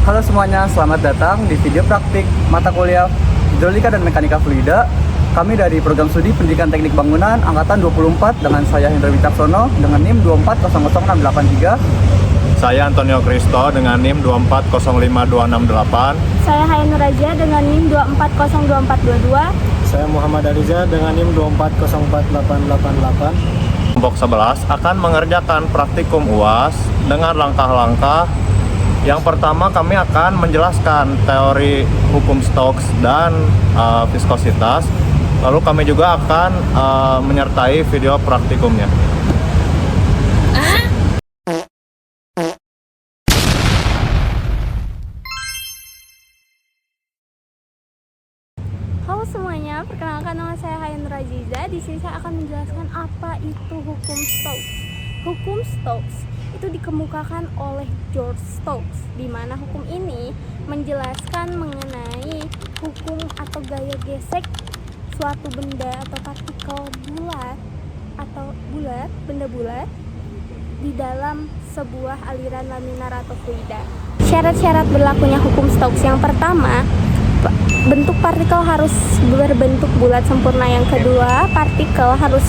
Halo semuanya, selamat datang di video praktik mata kuliah Hidrolika dan Mekanika Fluida. Kami dari Program Studi Pendidikan Teknik Bangunan Angkatan 24 dengan saya Hendra Wicaksono dengan NIM 2400683. Saya Antonio Kristo dengan NIM 2405268. Saya Hayanur Raja dengan NIM 2402422. Saya Muhammad Ariza dengan NIM 2404888. Kelompok 11 akan mengerjakan praktikum UAS dengan langkah-langkah. Yang pertama kami akan menjelaskan teori hukum Stokes dan viskositas. Lalu kami juga akan menyertai video praktikumnya. Halo semuanya, perkenalkan nama saya Hayanur Rajiza. Di sini saya akan menjelaskan apa itu hukum Stokes. Hukum Stokes itu dikemukakan oleh George Stokes, di mana hukum ini menjelaskan mengenai hukum atau gaya gesek suatu benda atau partikel bulat benda bulat di dalam sebuah aliran laminar atau fluida. Syarat-syarat berlakunya hukum Stokes: yang pertama, bentuk partikel harus berbentuk bulat sempurna. Yang kedua, partikel harus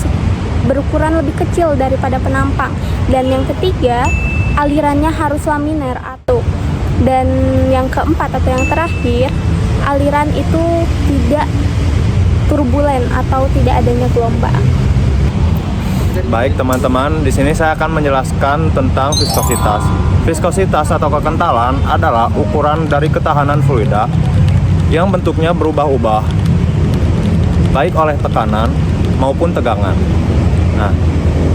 berukuran lebih kecil daripada penampang. Dan yang ketiga, alirannya harus laminar atau. Dan yang keempat atau yang terakhir, aliran itu tidak turbulen atau tidak adanya gelombang. Baik teman-teman, di sini saya akan menjelaskan tentang viskositas. Viskositas atau kekentalan adalah ukuran dari ketahanan fluida yang bentuknya berubah-ubah, baik oleh tekanan maupun tegangan. Nah,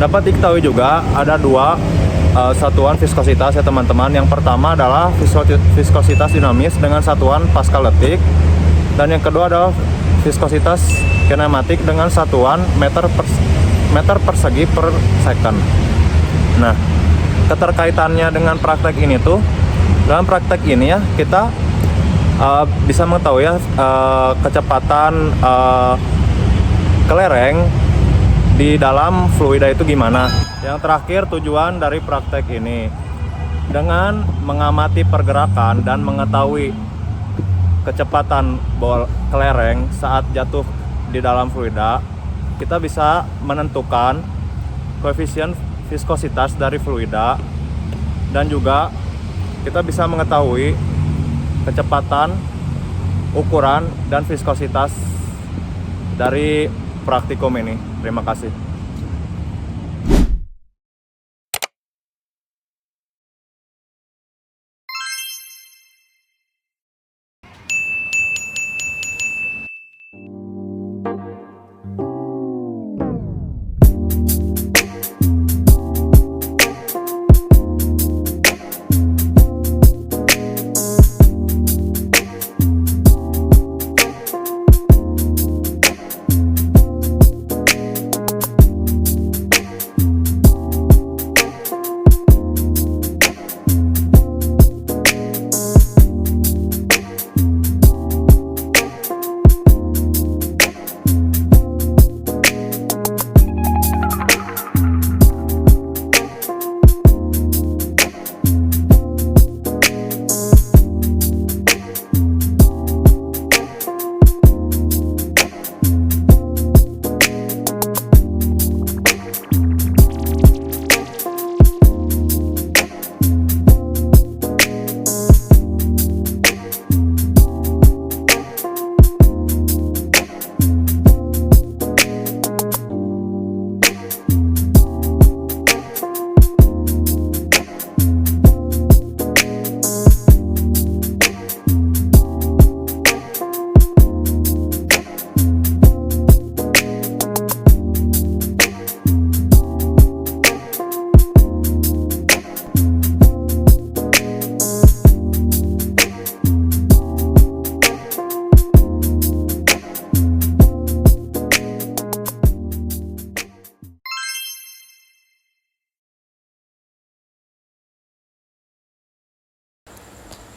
dapat diketahui juga ada dua satuan viskositas ya teman-teman. Yang pertama adalah viskositas dinamis dengan satuan Pascal detik, dan yang kedua adalah viskositas kinematik dengan satuan meter persegi per second. Nah, keterkaitannya dengan praktek ini tuh, dalam praktek ini ya kita bisa mengetahui ya kecepatan kelereng di dalam fluida itu gimana. Yang terakhir, tujuan dari praktek ini dengan mengamati pergerakan dan mengetahui kecepatan kelereng saat jatuh di dalam fluida, kita bisa menentukan koefisien viskositas dari fluida, dan juga kita bisa mengetahui kecepatan, ukuran, dan viskositas dari praktikum ini. Terima kasih.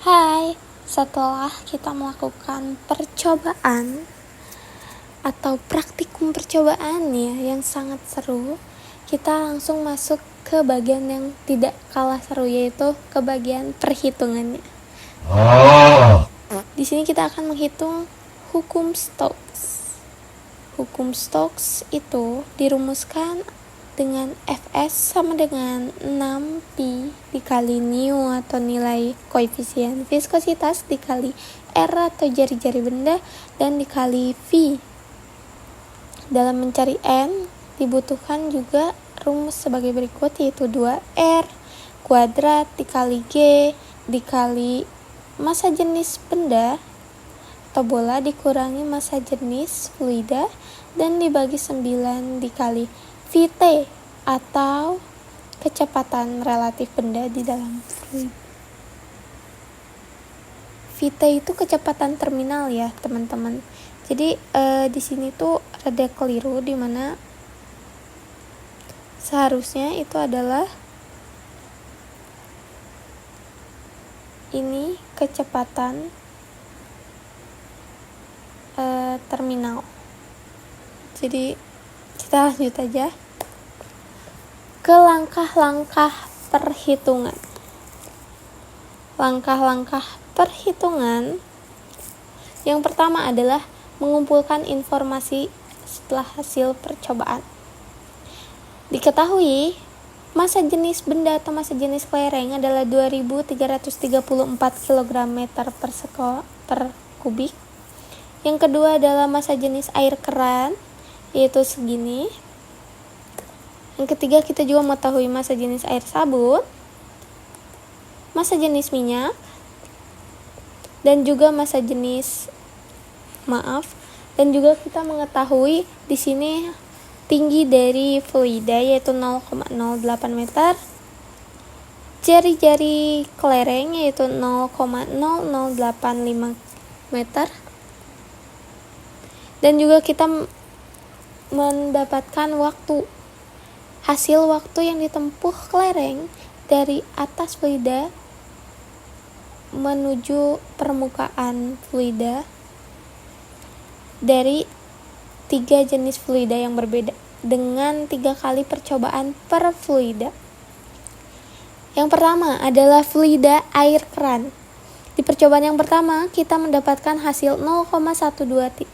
Hai, setelah kita melakukan percobaan atau praktikum percobaan ya yang sangat seru, kita langsung masuk ke bagian yang tidak kalah seru, yaitu ke bagian perhitungannya. Di sini kita akan menghitung hukum Stokes. Hukum Stokes itu dirumuskan dengan Fs sama dengan 6pi dikali nu atau nilai koefisien viskositas dikali R atau jari-jari benda dan dikali V. Dalam mencari N dibutuhkan juga rumus sebagai berikut, yaitu 2R kuadrat dikali G dikali massa jenis benda atau bola dikurangi massa jenis fluida dan dibagi 9 dikali Vt atau kecepatan relatif benda di dalam fluid. Vt itu kecepatan terminal ya teman-teman. Jadi di sini tuh rada keliru, di mana seharusnya itu adalah ini kecepatan terminal. Jadi kita lanjut aja ke langkah-langkah perhitungan. Langkah-langkah perhitungan yang pertama adalah mengumpulkan informasi setelah hasil percobaan. Diketahui massa jenis benda atau massa jenis kelereng adalah 2334 kg meter per kubik. Yang kedua adalah massa jenis air keran, yaitu segini. Yang ketiga kita juga mengetahui massa jenis air sabun, massa jenis minyak, dan juga massa jenis dan juga kita mengetahui di sini tinggi dari fluida yaitu 0,08 meter, jari-jari kelereng yaitu 0,0085 meter, dan juga kita mendapatkan hasil waktu yang ditempuh kelereng dari atas fluida menuju permukaan fluida dari 3 jenis fluida yang berbeda dengan 3 kali percobaan per fluida. Yang pertama adalah fluida air keran. Di percobaan yang pertama kita mendapatkan hasil 0,124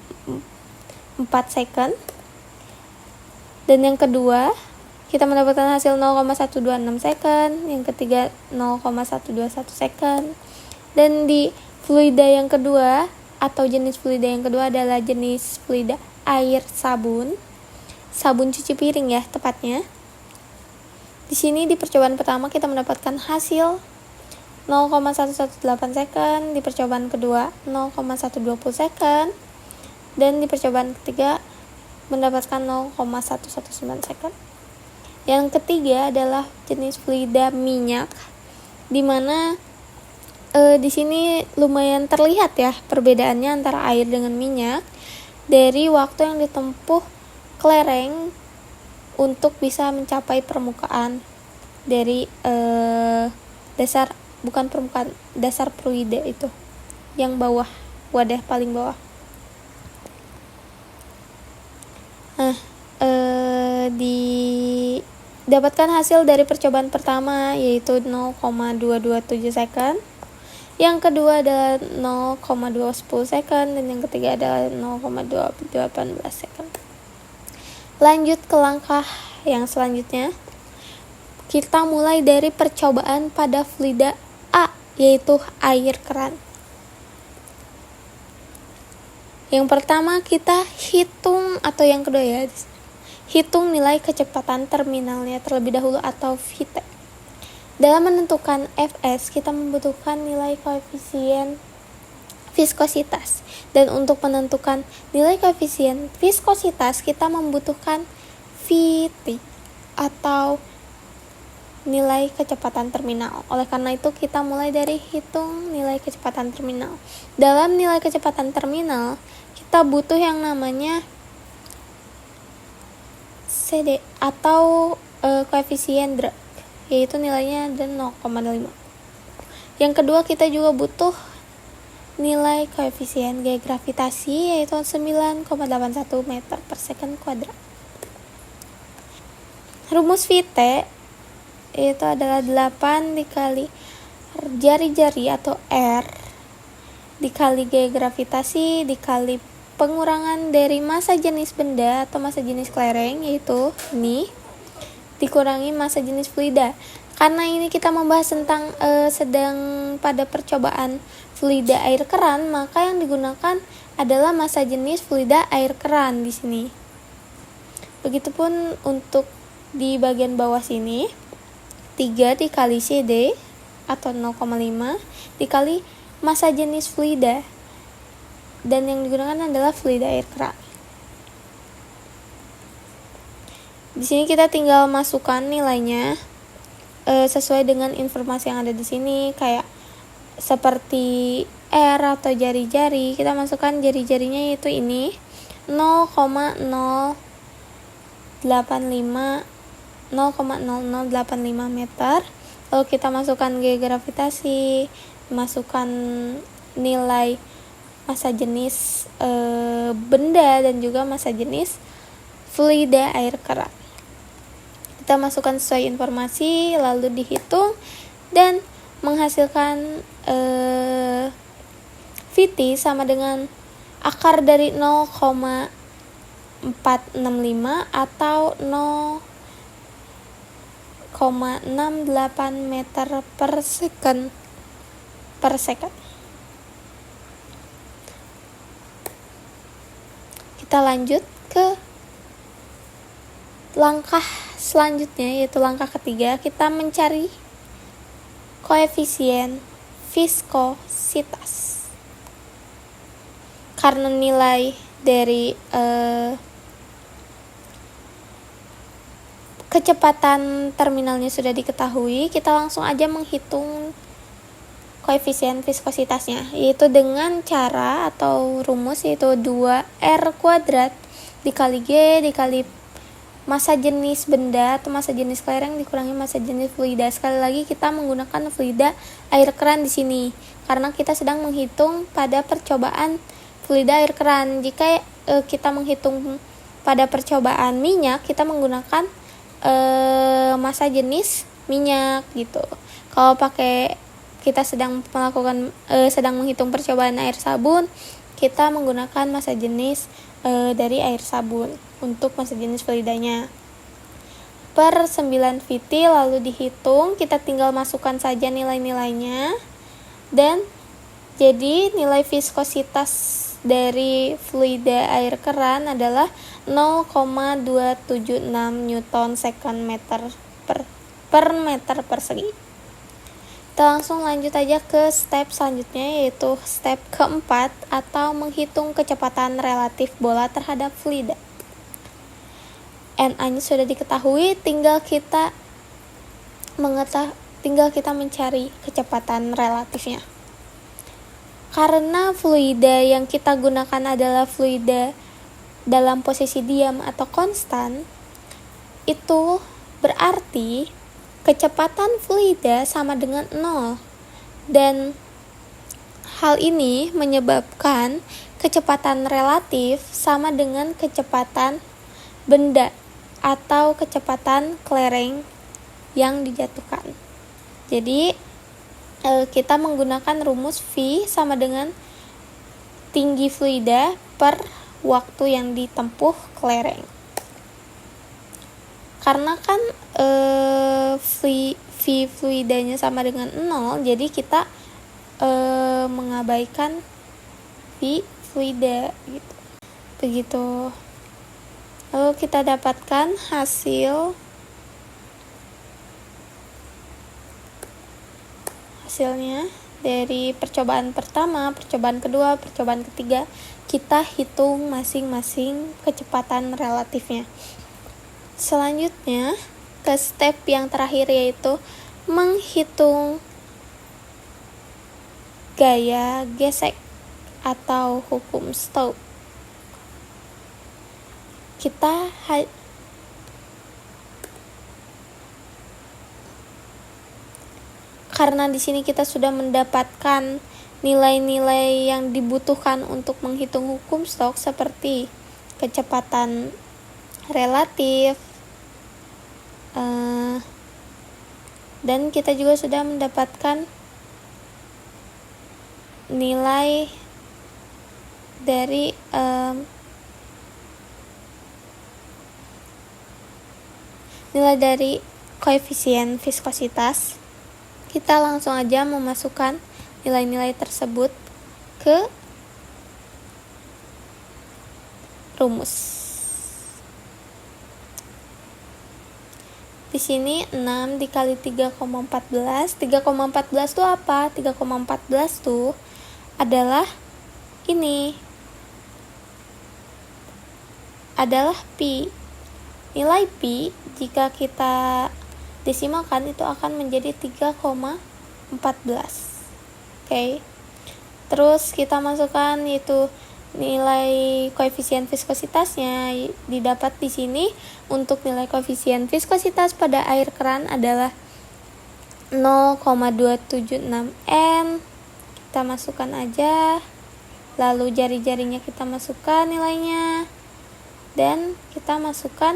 second, dan yang kedua kita mendapatkan hasil 0,126 second, yang ketiga 0,121 second. Dan di fluida yang kedua atau jenis fluida yang kedua adalah jenis fluida air sabun cuci piring ya tepatnya. Di sini di percobaan pertama kita mendapatkan hasil 0,118 second, di percobaan kedua 0,120 second, dan di percobaan ketiga mendapatkan 0,119 second. Yang ketiga adalah jenis fluida minyak, di mana di sini lumayan terlihat ya perbedaannya antara air dengan minyak dari waktu yang ditempuh kelereng untuk bisa mencapai permukaan dari dasar fluida itu yang bawah, wadah paling bawah. Didapatkan hasil dari percobaan pertama yaitu 0,227 second, yang kedua adalah 0,210 second, dan yang ketiga adalah 0,218 second. Lanjut ke langkah yang selanjutnya. Kita mulai dari percobaan pada fluida A, yaitu air keran. Yang pertama kita hitung, atau yang kedua ya, hitung nilai kecepatan terminalnya terlebih dahulu atau Vt. Dalam menentukan Fs, kita membutuhkan nilai koefisien viskositas. Dan untuk menentukan nilai koefisien viskositas, kita membutuhkan Vt atau nilai kecepatan terminal. Oleh karena itu, kita mulai dari hitung nilai kecepatan terminal. Dalam nilai kecepatan terminal, kita butuh yang namanya CD atau koefisien drag, yaitu nilainya ada 0,5. Yang kedua kita juga butuh nilai koefisien G gravitasi yaitu 9,81 meter per second kuadrat. Rumus Vt itu adalah 8 dikali jari-jari atau R dikali gaya gravitasi dikali pengurangan dari massa jenis benda atau massa jenis kelereng, yaitu ini, dikurangi massa jenis fluida. Karena ini kita membahas tentang sedang pada percobaan fluida air keran, maka yang digunakan adalah massa jenis fluida air keran di sini. Begitupun untuk di bagian bawah sini, 3 dikali CD atau 0,5 dikali massa jenis fluida, dan yang digunakan adalah fluida air keran. Di sini kita tinggal masukkan nilainya sesuai dengan informasi yang ada di sini, kayak seperti R atau jari-jari. Kita masukkan jari-jarinya, yaitu ini 0,0085 meter. Lalu kita masukkan gaya gravitasi, masukkan nilai massa jenis benda dan juga massa jenis fluida air keran. Kita masukkan sesuai informasi, lalu dihitung dan menghasilkan VT sama dengan akar dari 0,465 atau 0,68 meter per second. Kita lanjut ke langkah selanjutnya, yaitu langkah ketiga. Kita mencari koefisien viskositas. Karena nilai dari kecepatan terminalnya sudah diketahui, kita langsung aja menghitung koefisien viskositasnya, yaitu dengan cara atau rumus, yaitu 2R kuadrat dikali G dikali massa jenis benda atau massa jenis kelereng dikurangi massa jenis fluida. Sekali lagi kita menggunakan fluida air keran di sini karena kita sedang menghitung pada percobaan fluida air keran. Jika kita menghitung pada percobaan minyak, kita menggunakan massa jenis minyak gitu. Kalau kita sedang menghitung percobaan air sabun, kita menggunakan massa jenis dari air sabun untuk massa jenis fluidanya. Per 9 VT lalu dihitung, kita tinggal masukkan saja nilai-nilainya, dan jadi nilai viskositas dari fluida air keran adalah 0,276 Newton second meter per meter persegi. Kita langsung lanjut aja ke step selanjutnya, yaitu step keempat atau menghitung kecepatan relatif bola terhadap fluida. NA-nya sudah diketahui, tinggal kita mencari kecepatan relatifnya. Karena fluida yang kita gunakan adalah fluida dalam posisi diam atau konstan, itu berarti kecepatan fluida sama dengan 0, dan hal ini menyebabkan kecepatan relatif sama dengan kecepatan benda atau kecepatan kelereng yang dijatuhkan. Jadi kita menggunakan rumus V sama dengan tinggi fluida per waktu yang ditempuh kelereng. Karena kan V fluidanya sama dengan 0, jadi kita mengabaikan V fluida gitu. Begitu. Lalu kita dapatkan hasilnya dari percobaan pertama, percobaan kedua, percobaan ketiga. Kita hitung masing-masing kecepatan relatifnya. Selanjutnya ke step yang terakhir, yaitu menghitung gaya gesek atau hukum Stokes. Karena di sini kita sudah mendapatkan nilai-nilai yang dibutuhkan untuk menghitung hukum Stokes seperti kecepatan relatif, dan kita juga sudah mendapatkan nilai dari koefisien viskositas. Kita langsung aja memasukkan nilai-nilai tersebut ke rumus. Di sini 6 dikali 3,14. 3,14 itu apa? 3,14 tuh adalah ini. Adalah pi. Nilai pi jika kita desimalkan itu akan menjadi 3,14. Oke. Terus kita masukkan yaitu nilai koefisien viskositasnya didapat di sini. Untuk nilai koefisien viskositas pada air keran adalah 0,276 N. Kita masukkan aja. Lalu jari-jarinya kita masukkan nilainya. Dan kita masukkan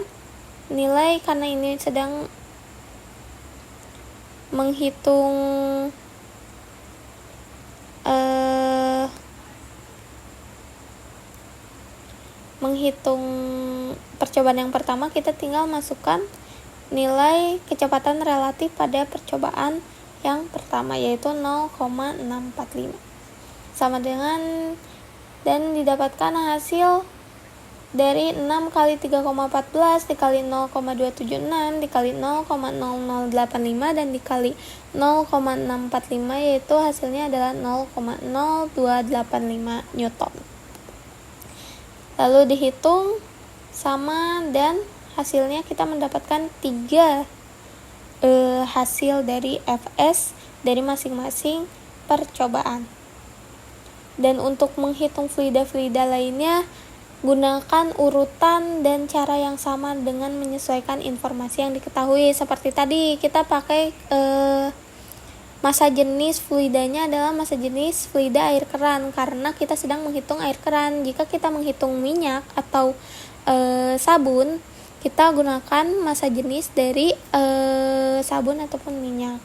nilai karena ini sedang menghitung percobaan yang pertama, kita tinggal masukkan nilai kecepatan relatif pada percobaan yang pertama yaitu 0,645 sama dengan, dan didapatkan hasil dari 6 kali 3,14 dikali 0,276 dikali 0,0085 dan dikali 0,645 yaitu hasilnya adalah 0,0285 Newton. Lalu dihitung sama dan hasilnya kita mendapatkan 3 hasil dari Fs dari masing-masing percobaan. Dan untuk menghitung fluida-fluida lainnya, gunakan urutan dan cara yang sama dengan menyesuaikan informasi yang diketahui. Seperti tadi kita pakai massa jenis fluidanya adalah massa jenis fluida air keran karena kita sedang menghitung air keran. Jika kita menghitung minyak atau sabun, kita gunakan massa jenis dari sabun ataupun minyak.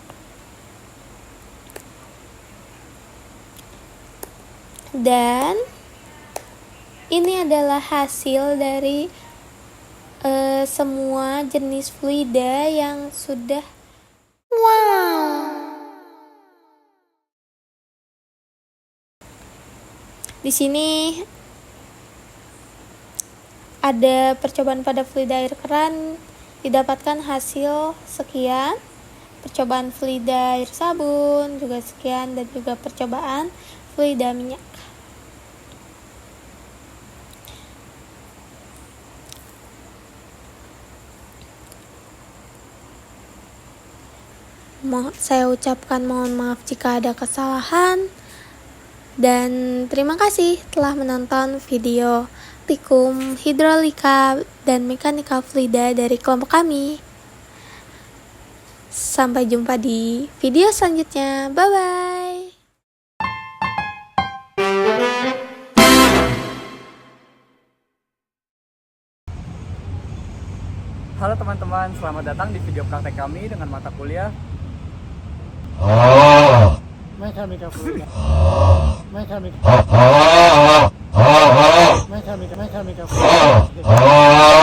Dan ini adalah hasil dari semua jenis fluida yang sudah Di sini ada percobaan pada fluida air keran, didapatkan hasil sekian, percobaan fluida air sabun juga sekian, dan juga percobaan fluida minyak. Saya ucapkan mohon maaf jika ada kesalahan. Dan terima kasih telah menonton video Likum Hidrolika dan Mekanika Fluida dari kelompok kami. Sampai jumpa di video selanjutnya. Bye-bye. Halo teman-teman, selamat datang di video praktek kami dengan mata kuliah Mekanika fluida. Mekanika fluida.